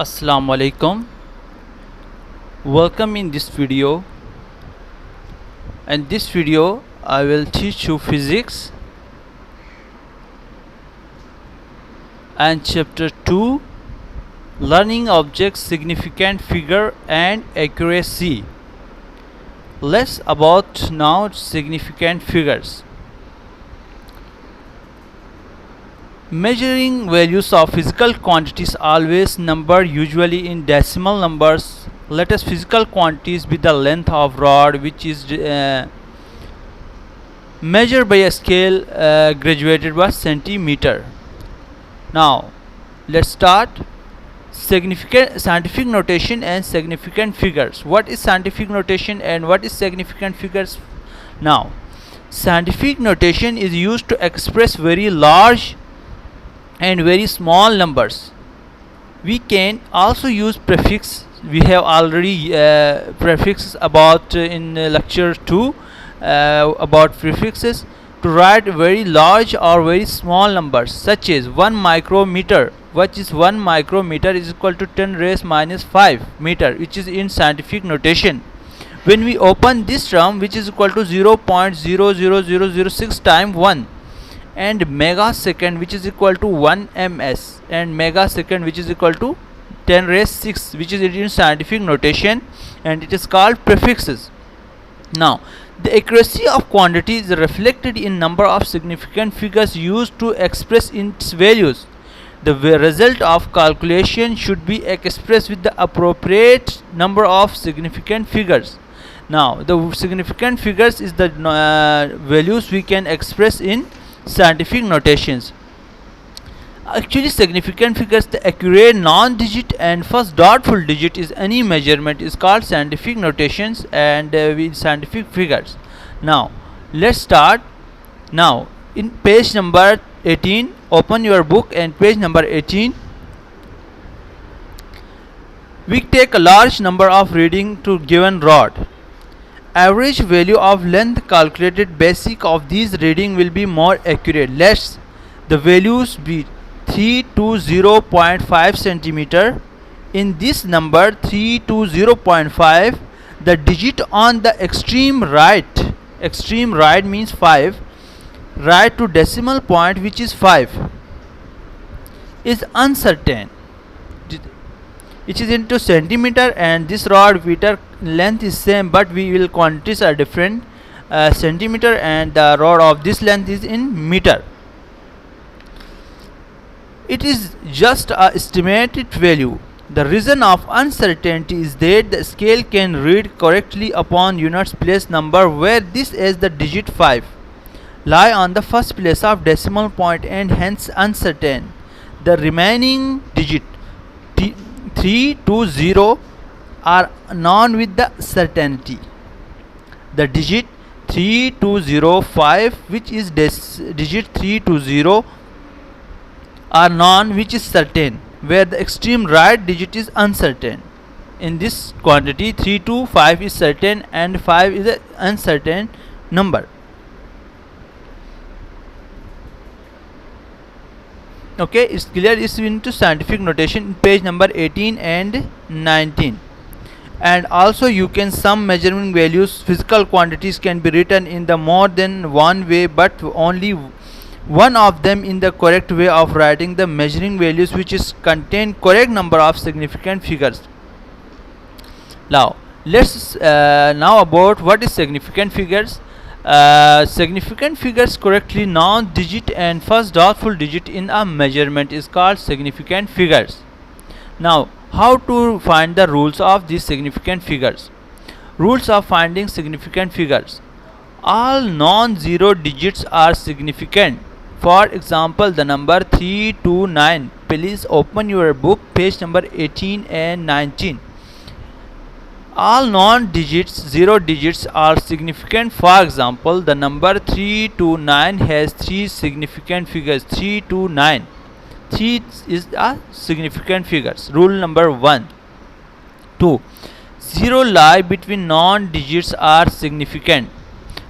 Assalamu alaikum. Welcome in this video. In this video I will teach you physics and chapter 2, learning objects, significant figure and accuracy. Let's about now significant figures. Measuring values of physical quantities always number usually in decimal numbers. Let us physical quantities be the length of rod which is measured by a scale graduated by centimeter. Now let's start. Significant scientific notation and significant figures. What is scientific notation and what is significant figures? Now, scientific notation is used to express very large and very small numbers. We can also use prefix. We have already prefixes about in lecture 2 about prefixes to write very large or very small numbers, such as 1 micrometer. What is 1 micrometer is equal to 10 raised minus 5 meter, which is in scientific notation. When we open this term, which is equal to 0.00006 times 1, and megasecond, which is equal to 1 ms, and megasecond, which is equal to 10 raised 6, which is in scientific notation, and it is called prefixes. Now, the accuracy of quantity is reflected in number of significant figures used to express its values. The result of calculation should be expressed with the appropriate number of significant figures. Now, the significant figures is the values we can express in scientific notations. Actually, significant figures, the accurate non-digit and first dotful digit is any measurement is called scientific notations and with scientific figures. Now let's start. Now in page number 18, open your book and page number 18. We take a large number of reading to given rod. Average value of length calculated basic of these reading will be more accurate. Let's the values be 3 to 0.5 centimeter. In this number 3 to 0.5, the digit on the extreme right means 5, right to decimal point which is 5 is uncertain. It is into centimeter, and this rod meter length is same, but we will quantities are different. Centimeter and the rod of this length is in meter. It is just a estimated value. The reason of uncertainty is that the scale can read correctly upon units place number, where this is the digit 5 lie on the first place of decimal point and hence uncertain. The remaining digit 3 to 0 are known with the certainty. The digit 3 to 0 5, which is digit 3 to 0, are known which is certain, where the extreme right digit is uncertain. In this quantity 3 to 5 is certain and 5 is an uncertain number. Okay, it's clear. It's into scientific notation in page number 18 and 19. And also you can some measurement values, physical quantities can be written in the more than one way, but only one of them in the correct way of writing the measuring values, which is contain correct number of significant figures. Now let's now about what is significant figures. Significant figures correctly non-digit and first dotful digit in a measurement is called significant figures. Now how to find the rules of these significant figures? Rules of finding significant figures: all non-zero digits are significant. For example, the number 3 to 9. Please open your book, page number 18 and 19. All non-digits, zero digits are significant. For example, the number 3 to 9 has 3 significant figures. 3 to 9. 3 is a significant figures. Rule number 1. 2. Zero lie between non-digits are significant.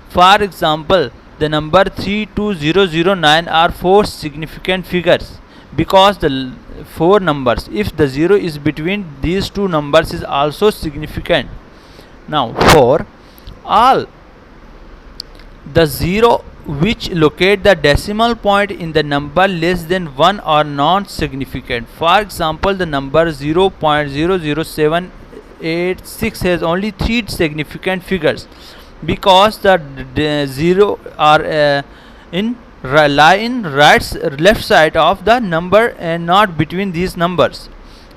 For example, the number 32009 are 4 significant figures, because the four numbers, if the 0 is between these two numbers, is also significant. Now for all the 0 which locate the decimal point in the number less than 1 are non-significant. For example, the number 0.00786 has only 3 significant figures because the 0 are lie in left side of the number and not between these numbers.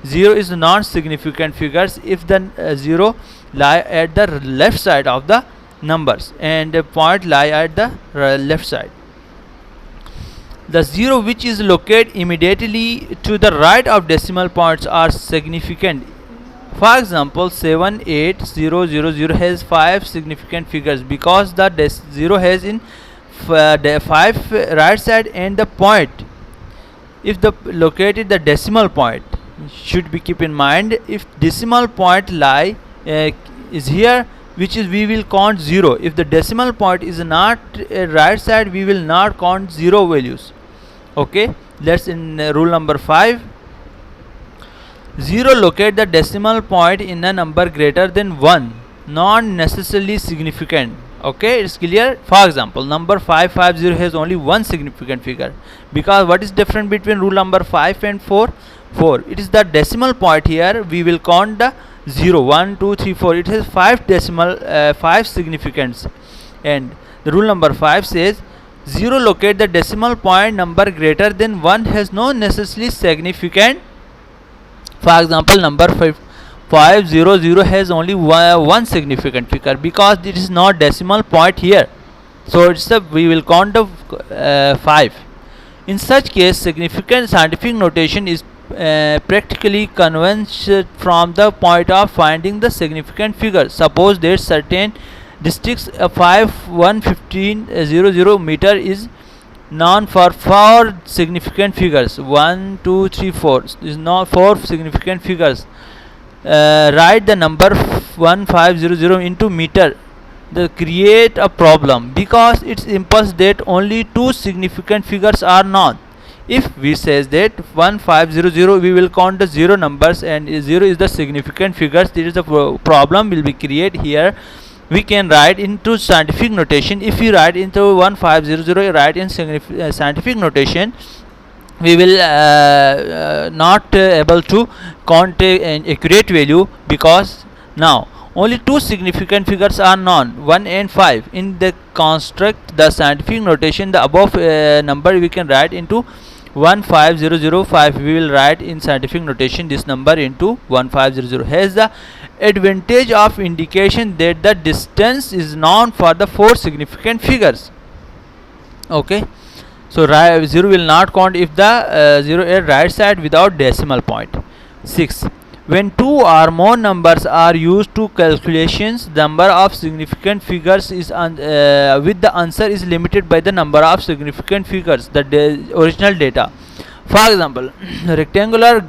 0 is non-significant figures if the 0 lie at the left side of the numbers and the point lie at the left side. The 0 which is located immediately to the right of decimal points are significant. For example, 78000 has 5 significant figures because the 0 has in the 5 right side and the point if the located the decimal point should be keep in mind. If decimal point lie is here, which is we will count 0. If the decimal point is not right side, we will not count 0 values. Okay, let's in rule number 5. 0 locate the decimal point in a number greater than 1, not necessarily significant. Okay, it's clear. For example, number 550 has only one significant figure because what is different between rule number 5 and 4? It is the decimal point. Here we will count the 0, 1, 2, 3, 4. It has 5 decimal 5 significance, and the rule number 5 says 0 locate the decimal point number greater than 1 has no necessarily significant. For example, number 500 has only one significant figure because it is not decimal point here, so it's we will count the 5. In such case, significant scientific notation is practically convinced from the point of finding the significant figure. Suppose that certain districts 11500 meter is known for 4 significant figures. 1, 2, 3, 4 is not 4 significant figures. Write the number 1500 into meter. They create a problem because it impulse that only 2 significant figures are known. If we says that 1500, we will count the 0 numbers and 0 is the significant figures. There is a problem will be create here. We can write into scientific notation. If you write into 1500, write in scientific notation, we will not able to count an accurate value because now only 2 significant figures are known, 1 and 5. In the construct the scientific notation, the above number we can write into 15005. We will write in scientific notation this number into 1500. Has the advantage of indication that the distance is known for the 4 significant figures. Okay, so 0 will not count if the 0 at right side without decimal point. 6. When 2 or more numbers are used to calculations, the number of significant figures is with the answer is limited by the number of significant figures, the original data. For example, rectangular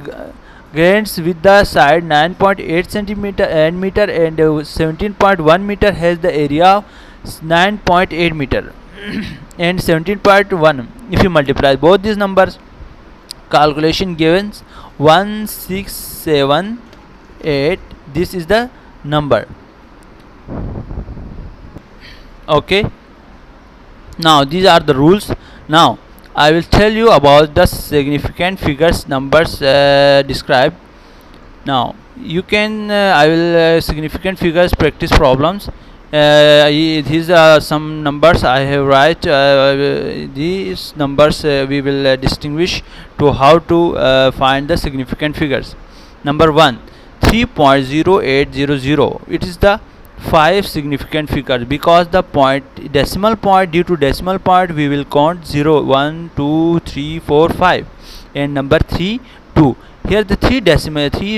grants with the side 9.8 centimeter and meter and 17.1 meter has the area 9.8 meter and 17.1. If you multiply both these numbers, calculation gives 1678. This is the number. Okay, now these are the rules. Now I will tell you about the significant figures numbers described. Now you can I will significant figures practice problems. These are some numbers I have write. These numbers we will distinguish to how to find the significant figures. Number 1, 3.0800. It is the 5 significant figures because the point decimal point, due to decimal point we will count 0, 1, 2, 3, 4, 5. And number 3, 2. Here the 3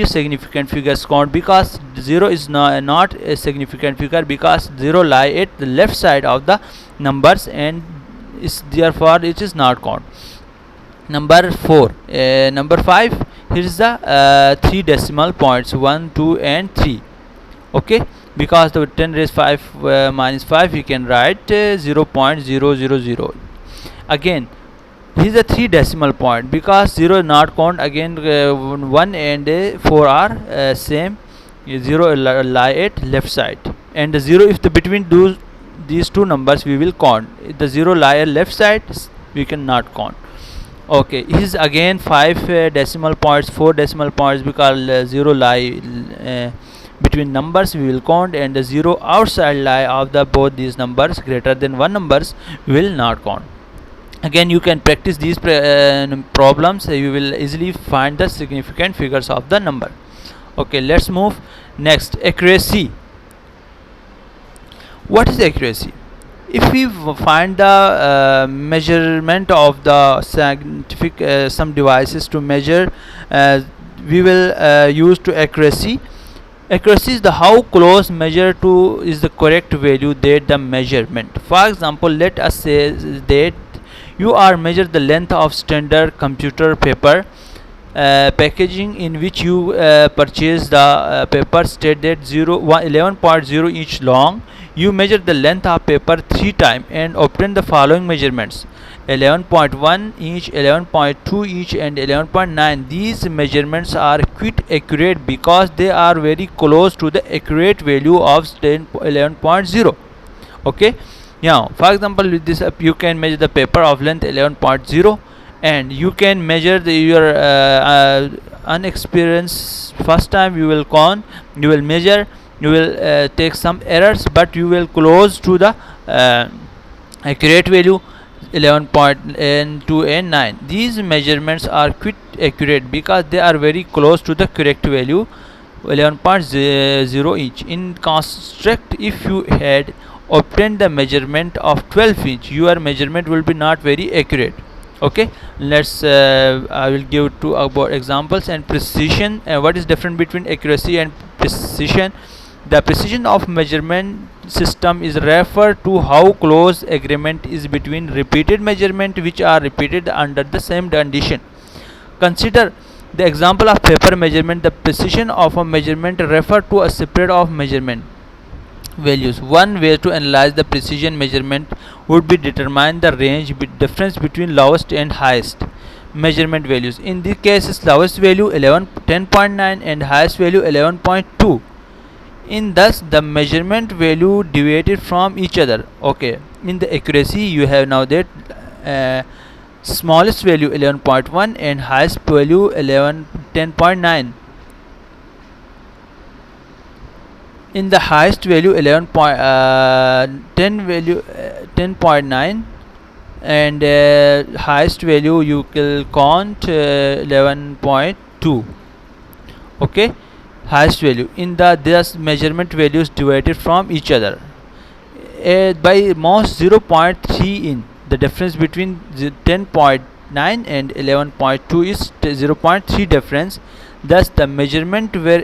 significant figures count because 0 is not a significant figure because 0 lie at the left side of the numbers and is therefore it is not count. Number 4, number 5. Here is the 3 decimal points 1, 2 and 3. Okay, because the 10 raised 5 minus 5 we can write 0.000. Again Here is a 3 decimal point, because 0 is not count. Again 1 and 4 are same. 0 lie at left side, and the 0, if the between these two numbers we will count. If the 0 lie at left side, we cannot count. Okay, is again 5 decimal points, 4 decimal points, because 0 lie between numbers we will count, and the 0 outside lie of the both these numbers greater than 1 numbers we will not count. Again, you can practice these problems. You will easily find the significant figures of the number. Okay, let's move next. Accuracy. What is accuracy? If we find the measurement of the scientific some devices to measure, we will use to accuracy. Accuracy is the how close measure to is the correct value that the measurement. For example, let us say that you are measure the length of standard computer paper packaging in which you purchase the paper state that 11.0 inch long. You measure the length of paper 3 times and obtain the following measurements: 11.1 inch, 11.2 inch and 11.9. These measurements are quite accurate because they are very close to the accurate value of 11.0. Okay, now for example, with this you can measure the paper of length 11.0, and you can measure your unexperienced first time you will count, you will measure, you will take some errors, but you will close to the accurate value 11.2 and 9. These measurements are quite accurate because they are very close to the correct value 11.0 inch. In construct, if you had obtained the measurement of 12 inch, your measurement will be not very accurate. Okay, let's I will give two about examples. And precision. What is different between accuracy and precision? The precision of measurement system is referred to how close agreement is between repeated measurement which are repeated under the same condition. Consider the example of paper measurement. The precision of a measurement refer to a separate of measurement values. One way to analyze the precision measurement would be determine the range difference between lowest and highest measurement values. In this case, lowest value 10.9 and highest value 11.2. In thus the measurement value deviated from each other. Okay, in the accuracy you have now that smallest value 11.1 and highest value 10.9. In the highest value 10.9 and highest value you will count 11.2. okay, highest value. In the this measurement values divided from each other by most 0.3 in. The difference between 10.9 and 11.2 is 0.3 difference. Thus the measurement were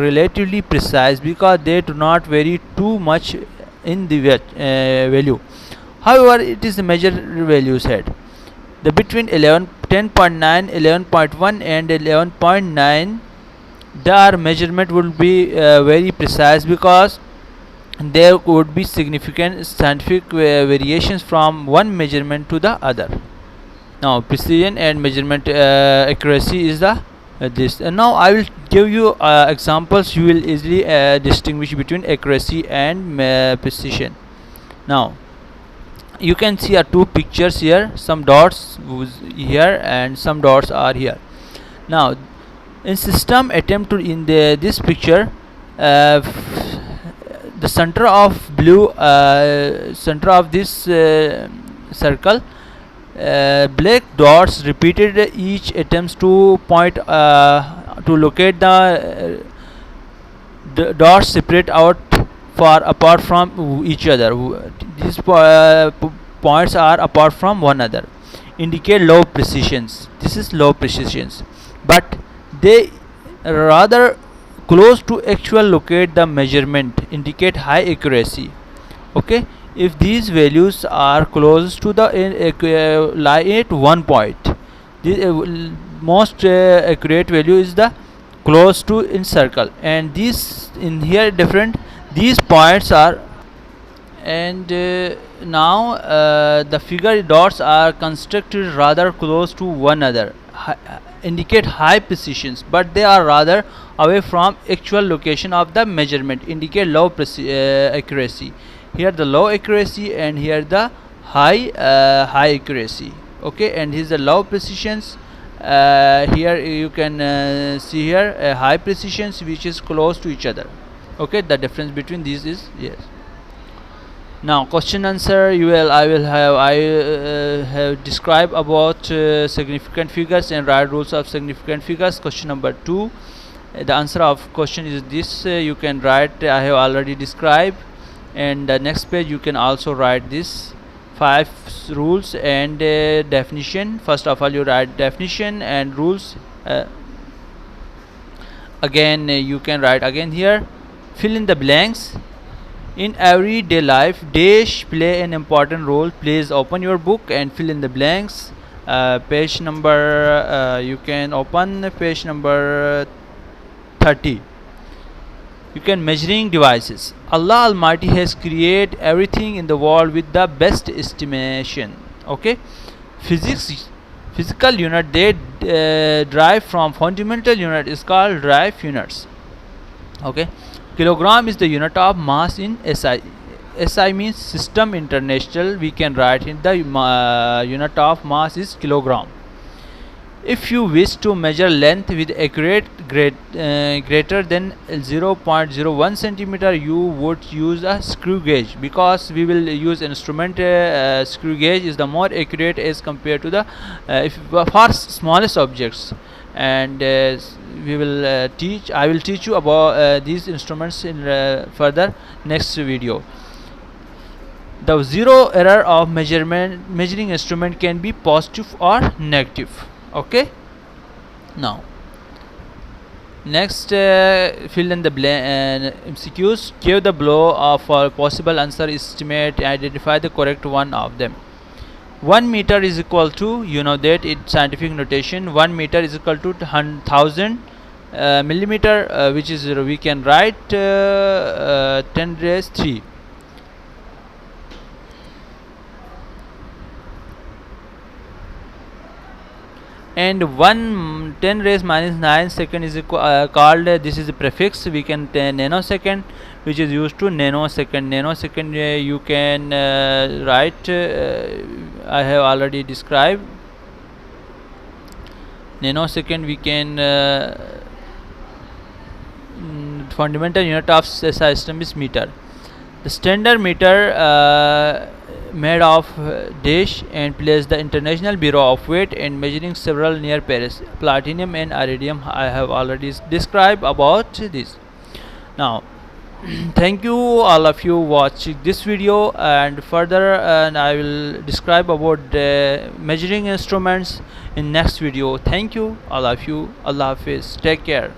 relatively precise because they do not vary too much in the value. However, it is the measured values had the between 10.9, 11.1 and 11.9. Their measurement would be very precise because there would be significant scientific variations from one measurement to the other. Now precision and measurement accuracy is the this. And now I will give you examples. You will easily distinguish between accuracy and precision. Now you can see two pictures here, some dots here and some dots are here. Now in system attempt to in this picture, the center of blue center of this circle, black dots repeated each attempts to point to locate the dots separate out far apart from each other. These points are apart from one another, indicate low precisions. This is low precisions, but they rather close to actual locate the measurement, indicate high accuracy. Okay, if these values are close to the lie at one point, the most accurate value is the close to in circle, and these in here different. These points are and now the figure dots are constructed rather close to one another, indicate high precisions, but they are rather away from actual location of the measurement, indicate low accuracy. Here the low accuracy and here the high accuracy. Okay, and here's the low precisions. Here you can see here high precisions which is close to each other. Okay, the difference between these is yes. Now question answer, I have described about significant figures and write rules of significant figures. Question number 2, the answer of question is this, you can write I have already described, and the next page you can also write this 5 rules and definition. First of all you write definition and rules, again you can write again here fill in the blanks. In everyday life, dash play an important role. Please open your book and fill in the blanks. Page number, you can open page number 30. You can measuring devices. Allah Almighty has created everything in the world with the best estimation. Okay, physical unit they derive from fundamental unit is called derived units. Okay, kilogram is the unit of mass in SI. SI means system international. We can write in the unit of mass is kilogram. If you wish to measure length with accurate greater than 0.01 centimeter, you would use a screw gauge, because we will use instrument screw gauge is the more accurate as compared to the for smallest objects. And we will I will teach you about these instruments in further next video. The zero error of measuring instrument can be positive or negative. Okay, now next fill in the MCQs. Give the below of possible answer, estimate, identify the correct one of them. 1 meter is equal to, you know that in scientific notation 1 meter is equal to 1000 millimeter, which is we can write 10 raised 3. And 10 raised minus 9 second is called this is a prefix. We can nanosecond, which is used to nanosecond. Nanosecond you can write I have already described. Nanosecond we can fundamental unit of SI system is meter. The standard meter made of dash and place the International Bureau of Weight and Measuring several near Paris. Platinum and iridium I have already described about this. Now thank you all of you watching this video, and further and I will describe about the measuring instruments in next video. Thank you all of you. Allah Hafiz. Take care.